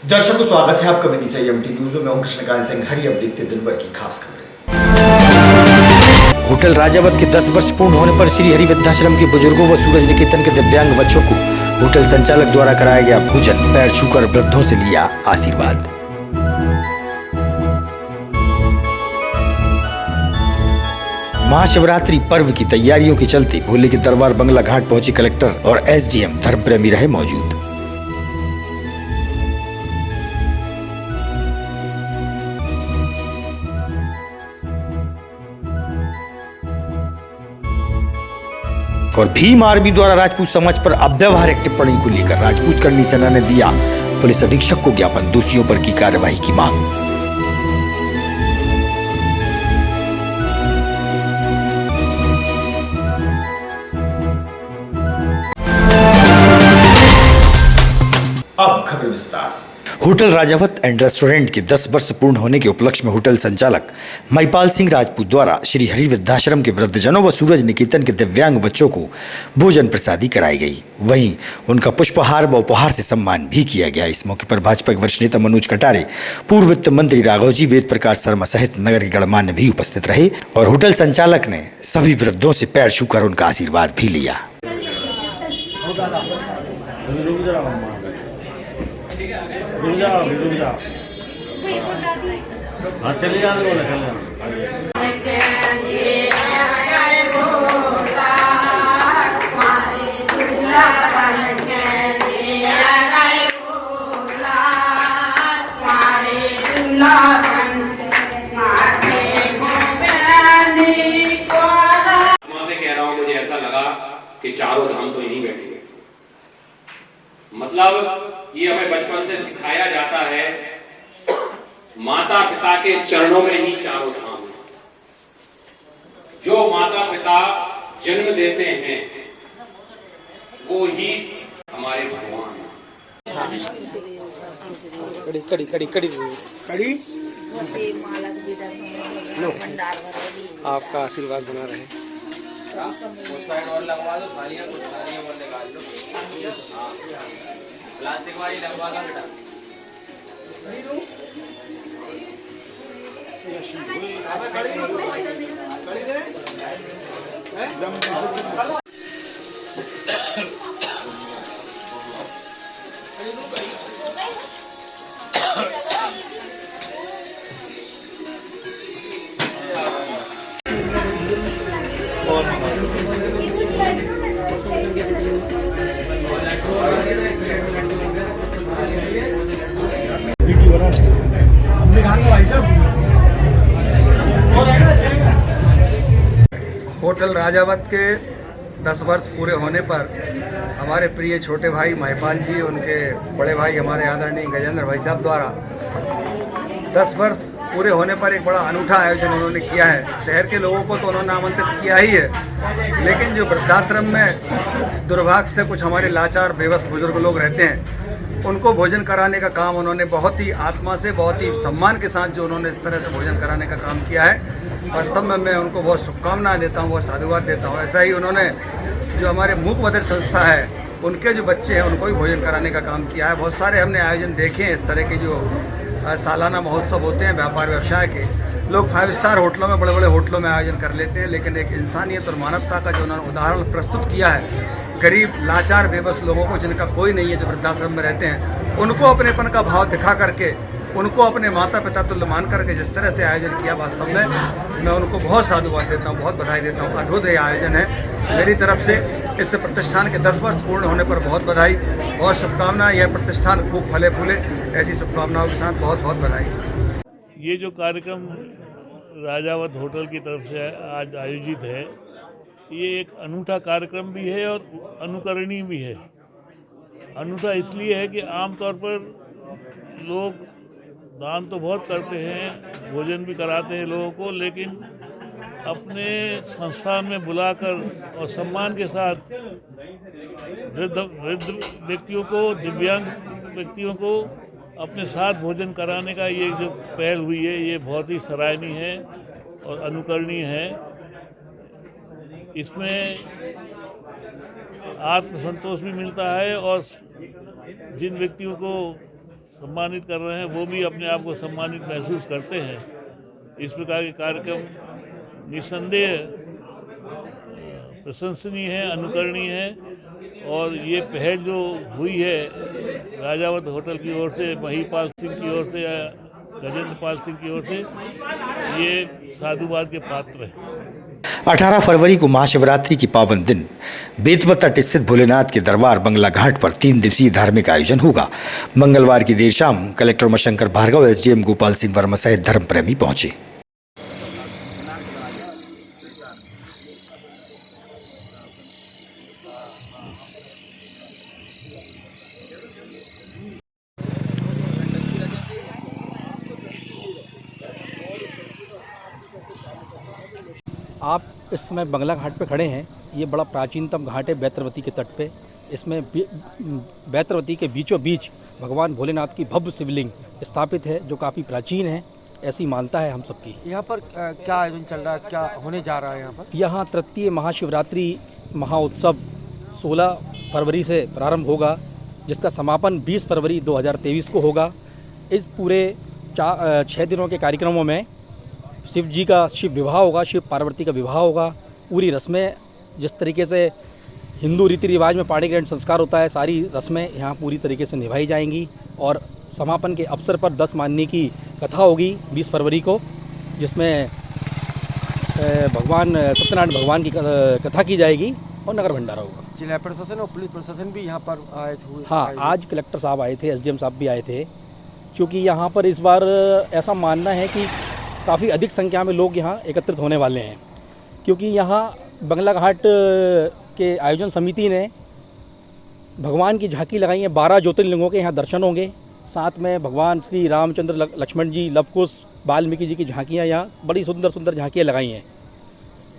दर्शकों स्वागत है आपका विदिशा एमटी न्यूज में। मैं हूं कृष्णकांत सिंह। हरी अब देखते दिन भर की खास खबरें। होटल राजावत के 10 वर्ष पूर्ण होने पर श्री हरि वृद्धाश्रम के बुजुर्गों व सूरज निकेतन के दिव्यांग बच्चों को होटल संचालक द्वारा कराया गया भोजन। पैर छूकर वृद्धों से लिया आशीर्वाद। महाशिवरात्रि पर्व की तैयारियों के चलते भोले के दरबार बंगला घाट पहुंचे कलेक्टर और एसडीएम धर्मप्रेमी रहे मौजूद। और भीम आर्मी द्वारा राजपूत समाज पर अव्यवहारिक टिप्पणी को लेकर राजपूत करनी सेना ने दिया पुलिस अधीक्षक को ज्ञापन। दोषियों पर की कार्रवाई की मांग। अब खबर विस्तार से। होटल राजावत एंड रेस्टोरेंट के 10 वर्ष पूर्ण होने के उपलक्ष्य में होटल संचालक महिपाल सिंह राजपूत द्वारा श्री हरि वृद्धाश्रम के वृद्धजनों व सूरज निकेतन के दिव्यांग बच्चों को भोजन प्रसादी कराई गई। वहीं उनका पुष्पहार व उपहार से सम्मान भी किया गया। इस मौके पर भाजपा के वरिष्ठ नेता मनोज कटारे, पूर्व वित्त मंत्री राघवजी, वेद प्रकाश शर्मा सहित नगर के गणमान्य भी उपस्थित रहे और होटल संचालक ने सभी वृद्धों से पैर छूकर उनका आशीर्वाद भी लिया। हाँ चले जाओ मुझे ऐसा लगा कि चारों धाम तो यहीं बैठे हैं। मतलब ये हमें बचपन से सिखाया जाता है, माता पिता के चरणों में ही चारों धाम है। जो माता पिता जन्म देते हैं वो ही हमारे भगवान हैं। कड़ी कड़ी कड़ी कड़ी कड़ी आपका आशीर्वाद बना रहे। साइड और लगवा दो, थालियां कुछ थालियां और निकाल लो। प्लास्टिक वाली लगवा दो बेटा। होटल राजावत के 10 वर्ष पूरे होने पर हमारे प्रिय छोटे भाई महिपाल जी, उनके बड़े भाई हमारे आदरणीय गजेंद्र भाई साहब द्वारा 10 वर्ष पूरे होने पर एक बड़ा अनूठा आयोजन उन्होंने किया है। शहर के लोगों को तो उन्होंने आमंत्रित किया ही है, लेकिन जो वृद्धाश्रम में दुर्भाग्य से कुछ हमारे लाचार बेबस बुजुर्ग लोग रहते हैं, उनको भोजन कराने का काम उन्होंने बहुत ही आत्मा से, बहुत ही सम्मान के साथ जो उन्होंने इस तरह से भोजन कराने का काम किया है, वास्तव में मैं उनको बहुत शुभकामनाएं देता हूँ, बहुत साधुवाद देता हूँ। ऐसा ही उन्होंने जो हमारे मूक बधिर संस्था है, उनके जो बच्चे हैं उनको भी भोजन कराने का काम किया है। बहुत सारे हमने आयोजन देखे हैं इस तरह के जो सालाना महोत्सव होते हैं व्यापार व्यवसाय के। लोग 5 स्टार होटलों में, बड़े बड़े होटलों में आयोजन कर लेते हैं, लेकिन एक इंसानियत और मानवता का जो उन्होंने उदाहरण प्रस्तुत किया है, गरीब लाचार बेबस लोगों को जिनका कोई नहीं है, जो वृद्धाश्रम में रहते हैं, उनको अपनेपन का भाव दिखा करके, उनको अपने माता पिता तुल्य मान करके जिस तरह से आयोजन किया, वास्तव में मैं उनको बहुत साधुवाद देता हूँ, बहुत बधाई देता हूँ। अद्भुत ये आयोजन है। मेरी तरफ से इस प्रतिष्ठान के 10 वर्ष पूर्ण होने पर बहुत बधाई, बहुत शुभकामनाएं। यह प्रतिष्ठान खूब फले फूले, ऐसी शुभकामनाओं के साथ बहुत बहुत बधाई। ये जो कार्यक्रम राजावत होटल की तरफ से आज आयोजित है, ये एक अनूठा कार्यक्रम भी है और अनुकरणीय भी है। अनूठा इसलिए है कि आमतौर पर लोग दान तो बहुत करते हैं, भोजन भी कराते हैं लोगों को, लेकिन अपने संस्थान में बुलाकर और सम्मान के साथ वृद्ध व्यक्तियों को, दिव्यांग व्यक्तियों को अपने साथ भोजन कराने का ये जो पहल हुई है, ये बहुत ही सराहनीय है और अनुकरणीय है। इसमें आत्मसंतोष भी मिलता है और जिन व्यक्तियों को सम्मानित कर रहे हैं, वो भी अपने आप को सम्मानित महसूस करते हैं। इस प्रकार के कार्यक्रम निस्संदेह प्रशंसनीय है, अनुकरणीय है। और ये पहल जो हुई है राजावत होटल की ओर से, महिपाल सिंह की ओर से या गजेंद्र पाल सिंह की ओर से, ये साधुवाद के पात्र है। 18 फरवरी को महाशिवरात्रि की पावन दिन बेतवा तट स्थित भोलेनाथ के दरबार बंगला घाट पर 3 दिवसीय धार्मिक आयोजन होगा। मंगलवार की देर शाम कलेक्टर उमाशंकर भार्गव, एसडीएम गोपाल सिंह वर्मा सहित धर्म प्रेमी पहुंचे। आप इस समय बंगला घाट पे खड़े हैं। ये बड़ा प्राचीनतम घाट है बैतरवती के तट पे। इसमें बैतरवती के बीचों बीच भगवान भोलेनाथ की भव्य शिवलिंग स्थापित है, जो काफ़ी प्राचीन है, ऐसी मानता है हम सबकी। यहाँ पर क्या आयोजन चल रहा है, क्या होने जा रहा है यहाँ पर? यहाँ तृतीय महाशिवरात्रि महाउत्सव 16 फरवरी से प्रारंभ होगा, जिसका समापन 20 फरवरी 2023 को होगा। इस पूरे 6 दिनों के कार्यक्रमों में शिव जी का शिव विवाह होगा, शिव पार्वती का विवाह होगा। पूरी रस्में जिस तरीके से हिंदू रीति रिवाज में पाणिग्रहण संस्कार होता है, सारी रस्में यहाँ पूरी तरीके से निभाई जाएंगी। और समापन के अवसर पर 10 माननी की कथा होगी 20 फरवरी को, जिसमें भगवान सत्यनारायण भगवान की कथा की जाएगी और नगर भंडारा होगा। जिला प्रशासन और पुलिस प्रशासन भी यहाँ पर आए हुए? हाँ, आज कलेक्टर साहब आए थे, एसडीएम साहब भी आए थे, क्योंकि यहाँ पर इस बार ऐसा मानना है कि काफ़ी अधिक संख्या में लोग यहाँ एकत्रित होने वाले हैं, क्योंकि यहाँ बंगला घाट के आयोजन समिति ने भगवान की झांकी लगाई है। 12 ज्योतिर्लिंगों के यहाँ दर्शन होंगे। साथ में भगवान श्री रामचंद्र, लक्ष्मण जी, लवकुश, वाल्मीकि जी की झांकियाँ यहाँ बड़ी सुंदर सुंदर झांकियाँ लगाई हैं।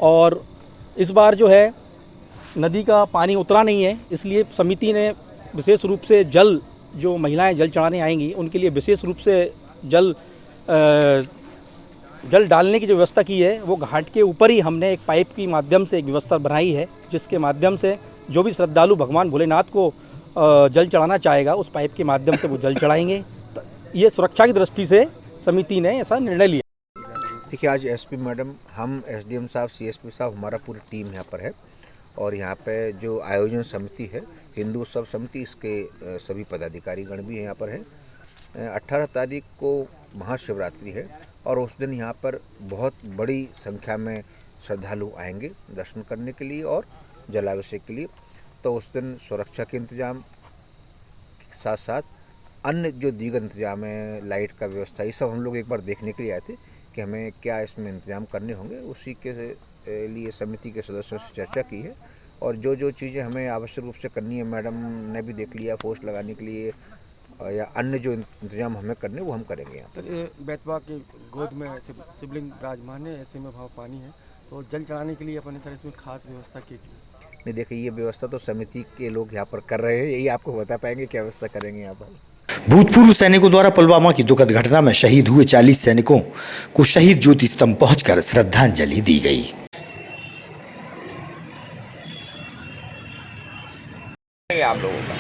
और इस बार जो है नदी का पानी उतरा नहीं है, इसलिए समिति ने विशेष रूप से जल, जो महिलाएं जल चढ़ाने आएंगी उनके लिए विशेष रूप से जल डालने की जो व्यवस्था की है, वो घाट के ऊपर ही हमने एक पाइप के माध्यम से एक व्यवस्था बनाई है, जिसके माध्यम से जो भी श्रद्धालु भगवान भोलेनाथ को जल चढ़ाना चाहेगा उस पाइप के माध्यम से वो जल चढ़ाएंगे। ये सुरक्षा की दृष्टि से समिति ने ऐसा निर्णय लिया। देखिए, आज एसपी मैडम, हम एसडीएम साहब, सीएसपी साहब, हमारा पूरी टीम यहाँ पर है। और यहाँ पे जो आयोजन समिति है, हिंदू उत्सव समिति, इसके सभी पदाधिकारीगण भी यहाँ पर हैं। 18 तारीख को महाशिवरात्रि है और उस दिन यहाँ पर बहुत बड़ी संख्या में श्रद्धालु आएंगे दर्शन करने के लिए और जलाभिषेक के लिए। तो उस दिन सुरक्षा के इंतजाम के साथ साथ अन्य जो दीगर इंतजाम है, लाइट का व्यवस्था, ये सब हम लोग एक बार देखने के लिए आए थे कि हमें क्या इसमें इंतजाम करने होंगे। उसी के लिए समिति के सदस्यों से चर्चा की है और जो जो चीज़ें हमें आवश्यक रूप से करनी है, मैडम ने भी देख लिया, पोस्ट लगाने के लिए या अन्य जो इंतजाम हमें करने वो हम करेंगे। यहाँ सर, ये बेतवा के गोद में शिवलिंग विराजमान है, ऐसे में भाव पानी है, तो जल चढ़ाने के लिए अपने सर इसमें खास व्यवस्था की गई? नहीं, देखिए, ये व्यवस्था तो समिति के लोग यहाँ पर कर रहे हैं, यही आपको बता पाएंगे क्या व्यवस्था करेंगे यहाँ पर। भूतपूर्व सैनिकों द्वारा पुलवामा की दुखद घटना में शहीद हुए 40 सैनिकों को शहीद ज्योति स्तंभ पहुंचकर श्रद्धांजलि दी गई। आप लोगों का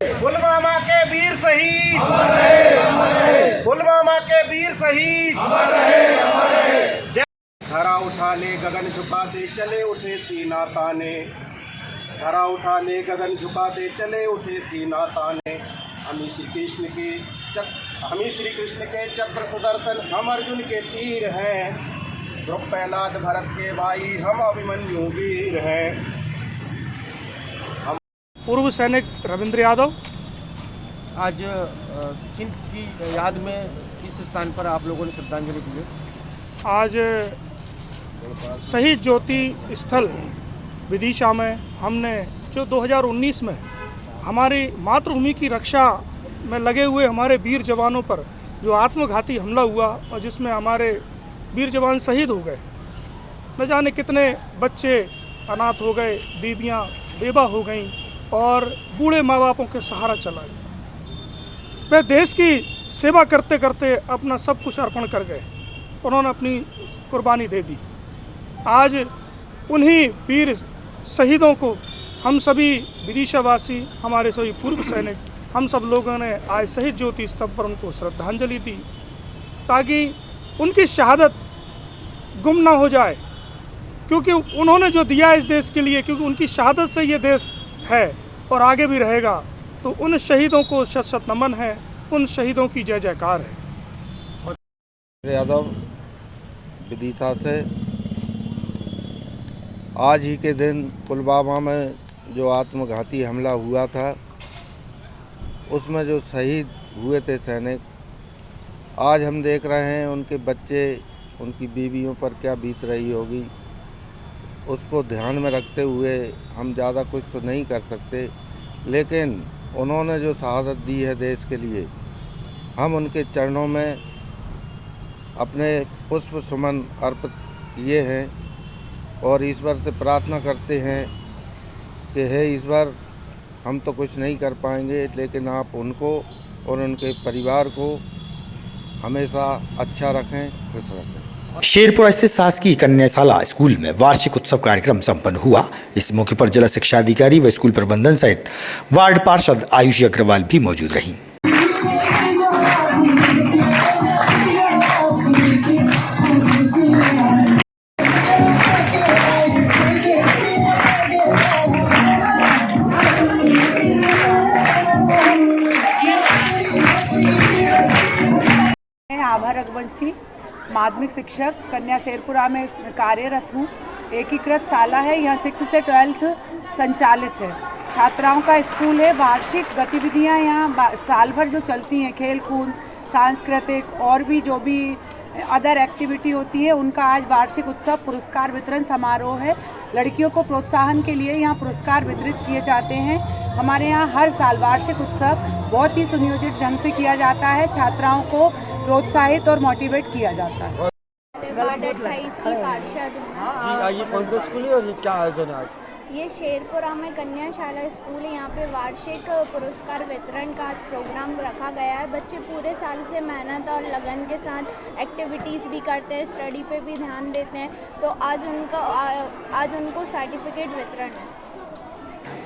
पुलवामा के वीर शहीद, पुलवामा के वीर शहीद, धरा उठाने गगन झुकाते चले उठे सीना ताने, धरा उठाने गगन झुकाते चले उठे सीना ताने। हम श्री कृष्ण के चक्र सुदर्शन, हम अर्जुन के तीर हैं, द्रुप प्रहलाद भरत के भाई, हम अभिमन्यु वीर हैं। पूर्व सैनिक रविंद्र यादव। आज किन की याद में किस स्थान पर आप लोगों ने श्रद्धांजलि दी है? आज शहीद ज्योति स्थल विदिशा में हमने, जो 2019 में हमारी मातृभूमि की रक्षा में लगे हुए हमारे वीर जवानों पर जो आत्मघाती हमला हुआ और जिसमें हमारे वीर जवान शहीद हो गए, न जाने कितने बच्चे अनाथ हो गए, बीबियां बेवा हो गईं और बूढ़े माँ बापों के सहारा चला गया। वे देश की सेवा करते करते अपना सब कुछ अर्पण कर गए, उन्होंने अपनी कुर्बानी दे दी। आज उन्हीं वीर शहीदों को हम सभी विदिशावासी, हमारे सभी पूर्व सैनिक, हम सब लोगों ने आज शहीद ज्योति स्तंभ पर उनको श्रद्धांजलि दी ताकि उनकी शहादत गुम ना हो जाए, क्योंकि उन्होंने जो दिया इस देश के लिए, क्योंकि उनकी शहादत से ये देश है और आगे भी रहेगा। तो उन शहीदों को शत शत नमन है, उन शहीदों की जय जयकार है। यादव विदिशा से आज ही के दिन पुलवामा में जो आत्मघाती हमला हुआ था, उसमें जो शहीद हुए थे सैनिक, आज हम देख रहे हैं उनके बच्चे, उनकी बीवियों पर क्या बीत रही होगी। उसको ध्यान में रखते हुए हम ज़्यादा कुछ तो नहीं कर सकते, लेकिन उन्होंने जो शहादत दी है देश के लिए, हम उनके चरणों में अपने पुष्प सुमन अर्पित किए हैं और ईश्वर से प्रार्थना करते हैं कि हे ईश्वर, हम तो कुछ नहीं कर पाएंगे, लेकिन आप उनको और उनके परिवार को हमेशा अच्छा रखें, खुश रखें। शेरपुरा स्थित शासकीय कन्याशाला स्कूल में वार्षिक उत्सव कार्यक्रम संपन्न हुआ। इस मौके पर जिला शिक्षा अधिकारी व स्कूल प्रबंधन सहित वार्ड पार्षद आयुषी अग्रवाल भी मौजूद रहीं। आभा रघुवंशी, माध्यमिक शिक्षक कन्या शेरपुरा में कार्यरत हूँ। एकीकृत शाला है, यह 6 से 12 संचालित है। छात्राओं का स्कूल है। वार्षिक गतिविधियाँ यहाँ साल भर जो चलती हैं, खेल कूद, सांस्कृतिक और भी जो भी अदर एक्टिविटी होती है, उनका आज वार्षिक उत्सव पुरस्कार वितरण समारोह है। लड़कियों को प्रोत्साहन के लिए यहाँ पुरस्कार वितरित किए जाते हैं। हमारे यहाँ हर साल वार्षिक उत्सव बहुत ही सुनियोजित ढंग से किया जाता है। छात्राओं को प्रोत्साहित और मोटिवेट किया जाता है। वार्ड 28 की पार्षद हूँ। ये कौन सा स्कूल है और ये क्या आयोजन है आज? ये शेरपुरा में कन्याशाला स्कूल है। यहाँ पे वार्षिक पुरस्कार वितरण का आज प्रोग्राम रखा गया है। बच्चे पूरे साल से मेहनत और लगन के साथ एक्टिविटीज़ भी करते हैं, स्टडी पे भी ध्यान देते हैं, तो आज उनको सर्टिफिकेट वितरण है।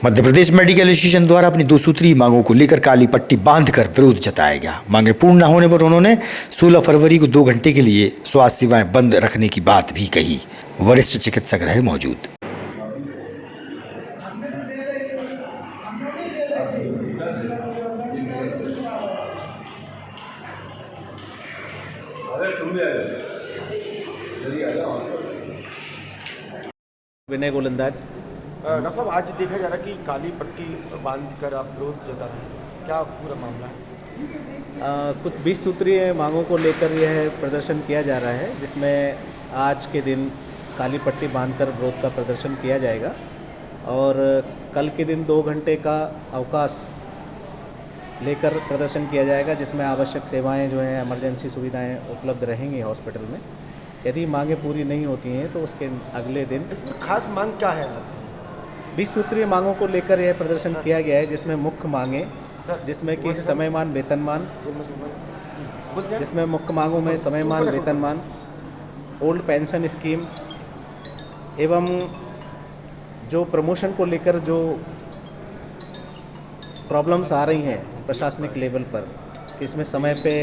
मध्य प्रदेश मेडिकल एसोसिएशन द्वारा अपनी 2 सूत्रीय मांगों को लेकर काली पट्टी बांधकर विरोध जताया गया। मांगे पूर्ण न होने पर उन्होंने 16 फरवरी को 2 घंटे के लिए स्वास्थ्य सेवाएं बंद रखने की बात भी कही। वरिष्ठ चिकित्सक रहे मौजूद। विनय गोलंदाज। डॉक्टर साहब, आज देखा जा रहा है कि काली पट्टी बांधकर आप विरोध जता रहे हैं, क्या पूरा मामला है? कुछ 20 सूत्रीय मांगों को लेकर यह प्रदर्शन किया जा रहा है, जिसमें आज के दिन काली पट्टी बांधकर विरोध का प्रदर्शन किया जाएगा और कल के दिन 2 घंटे का अवकाश लेकर प्रदर्शन किया जाएगा, जिसमें आवश्यक सेवाएं जो हैं, इमरजेंसी सुविधाएं उपलब्ध रहेंगी हॉस्पिटल में। यदि मांगें पूरी नहीं होती हैं तो उसके अगले दिन। इसमें खास मांग क्या है? 20 सूत्रीय मांगों को लेकर यह प्रदर्शन किया गया है, जिसमें मुख्य मांगें, जिसमें कि समयमान वेतनमान, जिसमें मुख्य मांगों में समयमान वेतनमान, ओल्ड पेंशन स्कीम एवं जो प्रमोशन को लेकर जो प्रॉब्लम्स आ रही हैं प्रशासनिक लेवल पर, इसमें समय पे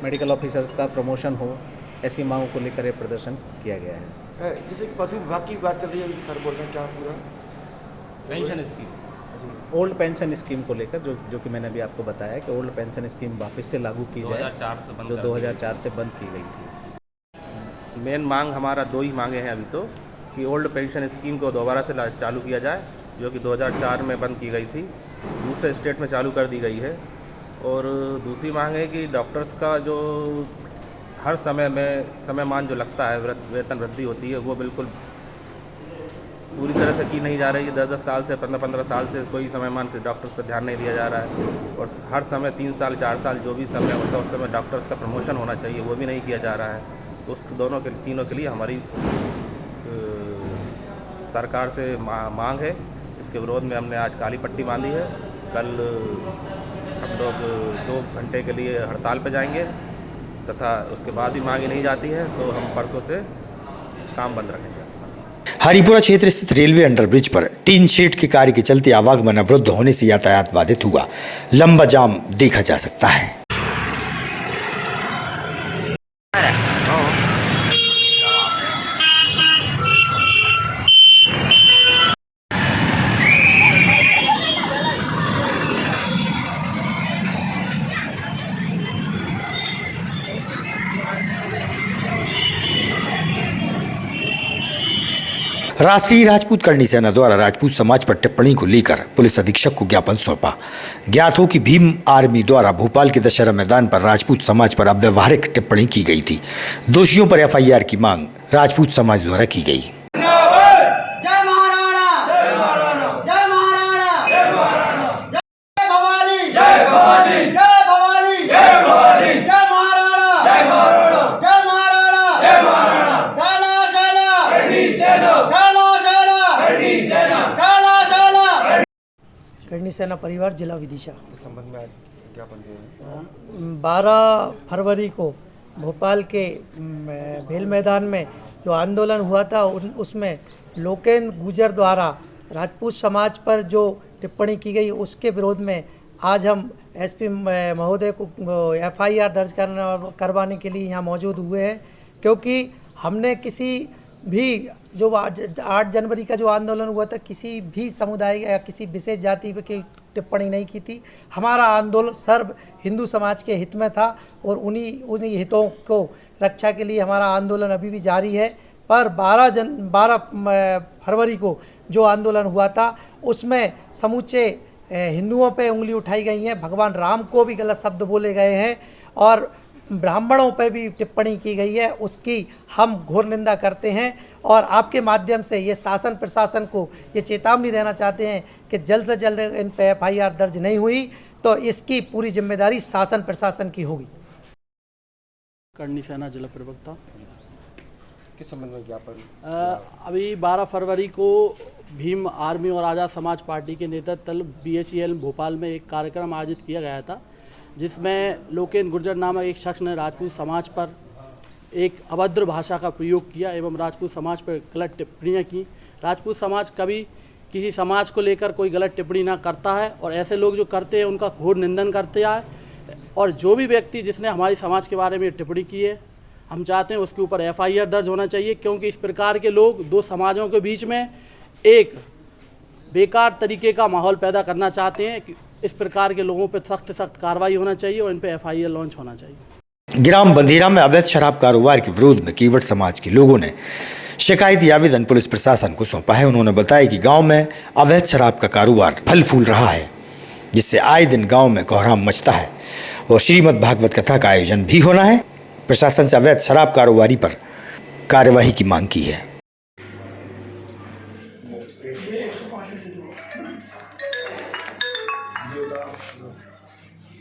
मेडिकल ऑफिसर्स का प्रमोशन हो, ऐसी मांगों को लेकर यह प्रदर्शन किया गया है। जैसे कि पशु विभाग की बात चल रही है, सर बोल रहे हैं, क्या पूरा pension scheme, old pension scheme को लेकर जो कि मैंने अभी आपको बताया कि ओल्ड पेंशन स्कीम वापस से लागू की जाए, जो 2004 से बंद की गई थी। मेन मांग हमारा 2 ही मांगे हैं अभी तो, कि ओल्ड पेंशन स्कीम को दोबारा से चालू किया जाए, जो कि 2004 में बंद की गई थी, दूसरे स्टेट में चालू कर दी गई है। और दूसरी मांग है कि डॉक्टर्स का जो हर समय में समयमान जो लगता है, वेतन वृद्धि होती है, वो बिल्कुल पूरी तरह से की नहीं जा रही है। 10-10 साल से, 15-15 साल से कोई समयमान के डॉक्टर्स पर ध्यान नहीं दिया जा रहा है। और हर समय 3 साल 4 साल जो भी समय होता है, उस समय डॉक्टर्स का प्रमोशन होना चाहिए, वो भी नहीं किया जा रहा है। तो उस तीनों के लिए हमारी सरकार से मांग है। इसके विरोध में हमने आज काली पट्टी बांधी है। कल हम लोग 2 घंटे के लिए हड़ताल पर जाएंगे, तथा उसके बाद भी मांगी नहीं जाती है तो हम परसों से काम बंद रखेंगे। हरिपुरा क्षेत्र स्थित रेलवे अंडरब्रिज पर टीन शेड के कार्य के चलते आवागमन अवरुद्ध होने से यातायात बाधित हुआ। लंबा जाम देखा जा सकता है। राष्ट्रीय राजपूत करणी सेना द्वारा राजपूत समाज पर टिप्पणी को लेकर पुलिस अधीक्षक को ज्ञापन सौंपा। ज्ञात हो कि भीम आर्मी द्वारा भोपाल के दशहरा मैदान पर राजपूत समाज पर अव्यवहारिक टिप्पणी की गई थी। दोषियों पर एफआईआर की मांग राजपूत समाज द्वारा की गई। करणी सेना परिवार जिला विदिशा इस संबंध में आज ज्ञापन दिए हैं। 12 फरवरी को भोपाल के भेल मैदान में जो आंदोलन हुआ था उसमें लोकेंद्र गुर्जर द्वारा राजपूत समाज पर जो टिप्पणी की गई उसके विरोध में आज हम एसपी महोदय को एफआईआर दर्ज करवाने के लिए यहाँ मौजूद हुए हैं, क्योंकि हमने किसी भी जो 8 जनवरी का जो आंदोलन हुआ था किसी भी समुदाय या किसी विशेष जाति की टिप्पणी नहीं की थी। हमारा आंदोलन सर्व हिंदू समाज के हित में था और उन्हीं हितों को रक्षा के लिए हमारा आंदोलन अभी भी जारी है। पर 12 फरवरी को जो आंदोलन हुआ था उसमें समूचे हिंदुओं पे उंगली उठाई गई है, भगवान राम को भी गलत शब्द बोले गए हैं और ब्राह्मणों पर भी टिप्पणी की गई है, उसकी हम घोर निंदा करते हैं। और आपके माध्यम से ये शासन प्रशासन को ये चेतावनी देना चाहते हैं कि जल्द से जल्द इन पर एफआईआर दर्ज नहीं हुई तो इसकी पूरी जिम्मेदारी शासन प्रशासन की होगी। करणी सेना जिला प्रवक्ता। किस संबंध में ज्ञापन? अभी 12 फरवरी को भीम आर्मी और आज़ाद समाज पार्टी के नेतृत्व BHEL भोपाल में एक कार्यक्रम आयोजित किया गया था, जिसमें लोकेंद्र गुर्जर नामक एक शख्स ने राजपूत समाज पर एक अभद्र भाषा का प्रयोग किया एवं राजपूत समाज पर गलत टिप्पणियाँ की। राजपूत समाज कभी किसी समाज को लेकर कोई गलत टिप्पणी ना करता है और ऐसे लोग जो करते हैं उनका घोर निंदन करते हैं। और जो भी व्यक्ति जिसने हमारी समाज के बारे में टिप्पणी की है, हम चाहते हैं उसके ऊपर एफआईआर दर्ज होना चाहिए, क्योंकि इस प्रकार के लोग दो समाजों के बीच में एक बेकार तरीके का माहौल पैदा करना चाहते हैं। कि इस प्रकार के लोगों पर सख्त कार्रवाई होना चाहिए और इन पर एफआईआर लॉन्च होना चाहिए। ग्राम बंधेरा में अवैध शराब कारोबार के विरोध में केवट समाज के लोगों ने शिकायती आवेदन पुलिस प्रशासन को सौंपा है। उन्होंने बताया कि गांव में अवैध शराब का कारोबार फल फूल रहा है, जिससे आए दिन गांव में कोहराम मचता है और श्रीमद् भागवत कथा का आयोजन भी होना है। प्रशासन से अवैध शराब कारोबारी पर कार्यवाही की मांग की है।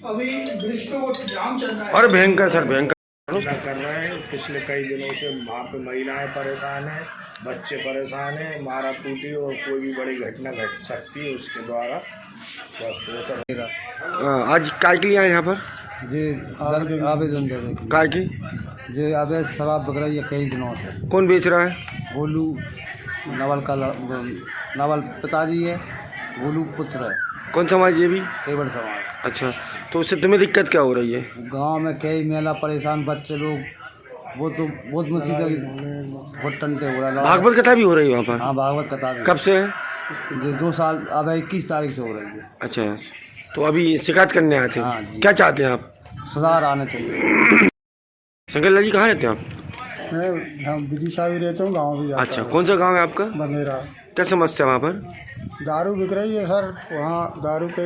अभी ब्रिज पे वो जाम चल रहा है और भयंकर सर भयंकर कर रहे हैं। पिछले कई दिनों से वहाँ पे महिलाएं परेशान हैं, बच्चे परेशान हैं, मारा पीटी और कोई भी बड़ी घटना घट सकती है उसके द्वारा। आज काय के लिए आए यहाँ पर? जी आवेदन देने के काय की? जी अवैध शराब बिक रही है कई दिनों से। कौन बेच रहा है? गोलू नवल पिताजी है, गोलू पुत्र है। कौन समाज ये भी? केवट समाज। अच्छा, तो उससे तुम्हें दिक्कत क्या हो रही है? गांव में कई महिला परेशान, बच्चे लोग वो तो बहुत मुसीबत बहुत टंटे हो रहा है। भागवत कथा भी हो रही है वहाँ पर? हाँ भागवत कथा भी। कब से है? 2 साल, अब 21 तारीख से हो रही है। अच्छा, तो अभी शिकायत करने आए थे? हाँ, क्या चाहते हैं आप? सुधार आने चाहिए। शंकर जी कहाँ रहते हैं आप? मैं विदिशा भी रहता हूँ, गाँव भी। अच्छा, कौन सा गाँव है आपका? बंधेरा। क्या समस्या वहाँ पर? दारू बिक रही है सर, वहाँ दारू के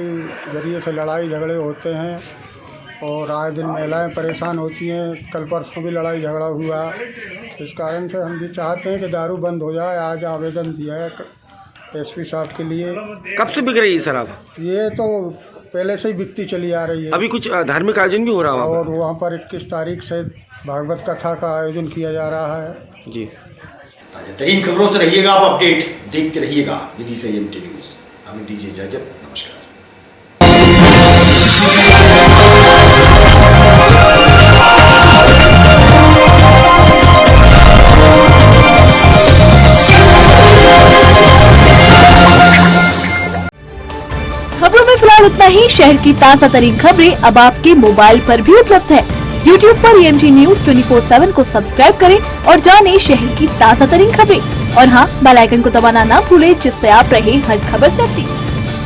जरिए से लड़ाई झगड़े होते हैं और आए दिन महिलाएं परेशान होती हैं। कल परसों भी लड़ाई झगड़ा हुआ, इस कारण से हम भी चाहते हैं कि दारू बंद हो जाए। आज आवेदन दिया है एसपी साहब के लिए। कब से बिक रही है शराब? ये तो पहले से ही बिकती चली आ रही है। अभी कुछ धार्मिक आयोजन भी हो रहा है और वहाँ पर 21 तारीख से भागवत कथा का आयोजन किया जा रहा है। जी। ताज़ा खबरों से रहिएगा आप अपडेट, देखते रहिएगा विदिशा EMT न्यूज़। हमें दीजिए इजाजत, नमस्कार। और इतना ही, शहर की ताज़ा तरीन खबरें अब आपके मोबाइल पर भी उपलब्ध है। YouTube पर EMG News 24/7 को सब्सक्राइब करें और जानें शहर की ताज़ा तरीन खबरें। और हाँ, बेल आइकन को दबाना ना भूलें, जिससे आप रहे हर खबर से अपडेट।